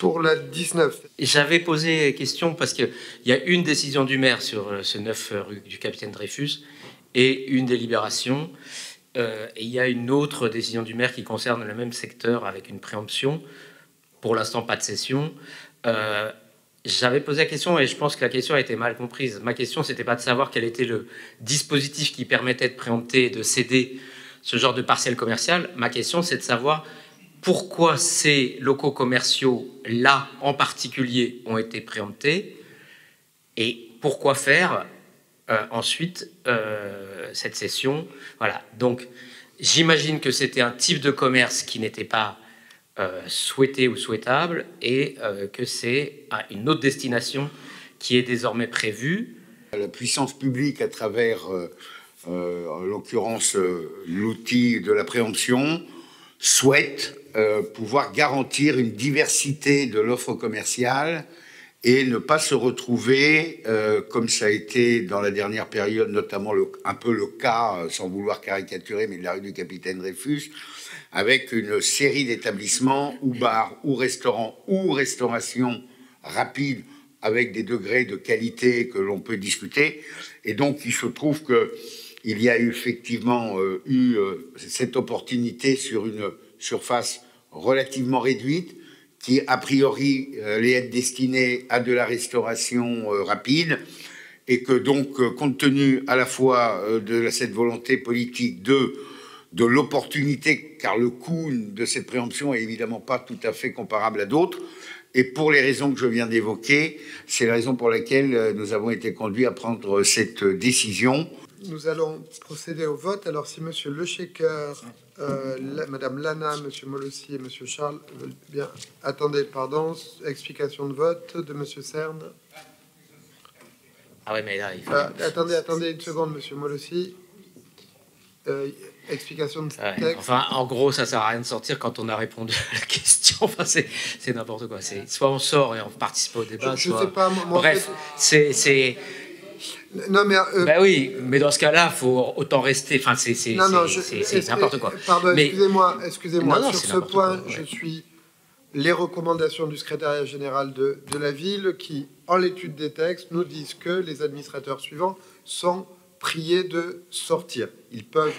pour la 19. J'avais posé la question parce qu'il y a une décision du maire sur ce 9 rue du Capitaine Dreyfus et une délibération. Et il y a une autre décision du maire qui concerne le même secteur avec une préemption. Pour l'instant, pas de cession. J'avais posé la question et je pense que la question a été mal comprise. Ma question, c'était pas de savoir quel était le dispositif qui permettait de préempter et de céder ce genre de parcelle commerciale. Ma question, c'est de savoir pourquoi ces locaux commerciaux, là en particulier, ont été préemptés et pourquoi faire ensuite cette cession. Voilà. Donc, j'imagine que c'était un type de commerce qui n'était pas souhaité ou souhaitable et que c'est une autre destination qui est désormais prévue. La puissance publique, à travers, en l'occurrence, l'outil de la préemption, souhaite pouvoir garantir une diversité de l'offre commerciale et ne pas se retrouver, comme ça a été dans la dernière période, notamment un peu le cas, sans vouloir caricaturer, mais de la rue du Capitaine Dreyfus, avec une série d'établissements ou bars ou restaurants ou restauration rapide avec des degrés de qualité que l'on peut discuter. Et donc, il se trouve qu'il y a effectivement eu cette opportunité sur une surface relativement réduite qui, a priori, allait être destinée à de la restauration rapide et que donc, compte tenu à la fois de cette volonté politique de l'opportunité, car le coût de cette préemption est évidemment pas tout à fait comparable à d'autres. Et pour les raisons que je viens d'évoquer, c'est la raison pour laquelle nous avons été conduits à prendre cette décision. Nous allons procéder au vote. Alors, si Monsieur Lechecker, Madame Lana, Monsieur Molossi et Monsieur Charles veulent bien... Attendez, pardon, explication de vote de Monsieur Cerne. Ah ouais, mais là, il faut... Attendez une seconde, Monsieur Molossi. Explication de texte. Enfin, en gros, ça sert à rien de sortir quand on a répondu à la question. Enfin, c'est n'importe quoi. Soit on sort et on participe au débat, je sais pas, moi, bref, c'est... Non, mais... Ben oui, mais dans ce cas-là, il faut autant rester... Enfin, c'est n'importe quoi. Pardon, mais... excusez-moi. Non, sur ce point, quoi, ouais. Je suis les recommandations du secrétariat général de la ville qui, en l'étude des textes, nous disent que les administrateurs suivants sont priés de sortir. Ils peuvent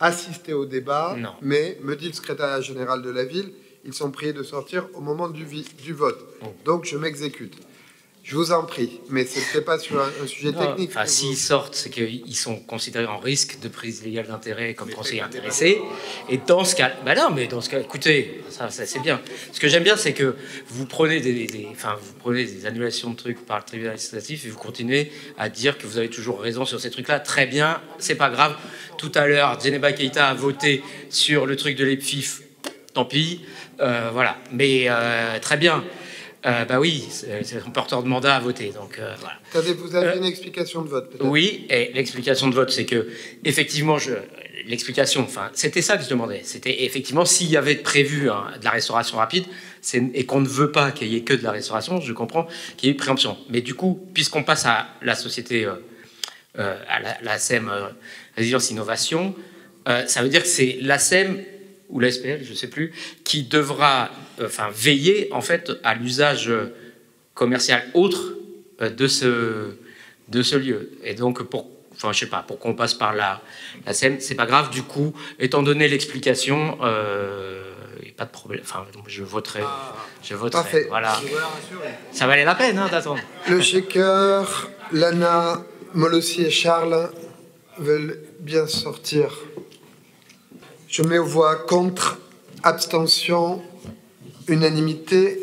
assister au débat, mais, me dit le secrétariat général de la ville, ils sont priés de sortir au moment du vote. Donc, je m'exécute. Je vous en prie, mais ce n'était pas sur un sujet technique. Enfin, s'ils sortent, c'est qu'ils sont considérés en risque de prise illégale d'intérêt comme conseillers intéressés. Et dans ce cas, bah non, mais dans ce cas, écoutez, ça c'est bien. Ce que j'aime bien, c'est que vous prenez vous prenez des annulations de trucs par le tribunal administratif et vous continuez à dire que vous avez toujours raison sur ces trucs-là. Très bien, c'est pas grave. Tout à l'heure, Djeneba Keïta a voté sur le truc de l'EPFIF. Tant pis, voilà. Mais très bien. Bah oui, c'est un porteur de mandat à voter, donc voilà. Attendez, vous avez une explication de vote, peut-être? Oui, et l'explication de vote, c'est que, effectivement, l'explication, enfin, c'était ça que je demandais. C'était effectivement, s'il y avait prévu de la restauration rapide, et qu'on ne veut pas qu'il y ait que de la restauration, je comprends qu'il y ait une préemption. Mais du coup, puisqu'on passe à la société, à la SEM Résilience Innovation, ça veut dire que c'est la SEM ou la SPL, je ne sais plus, qui devra veiller en fait à l'usage commercial autre de ce lieu. Et donc, je sais pas, pour qu'on passe par la SEM, c'est pas grave. Du coup, étant donné l'explication, pas de problème. Enfin, je voterai. Parfait. Voilà. Ça valait la peine d'attendre. Lechecker, Lana, Molossi et Charles veulent bien sortir. Je mets aux voix contre, abstention, unanimité.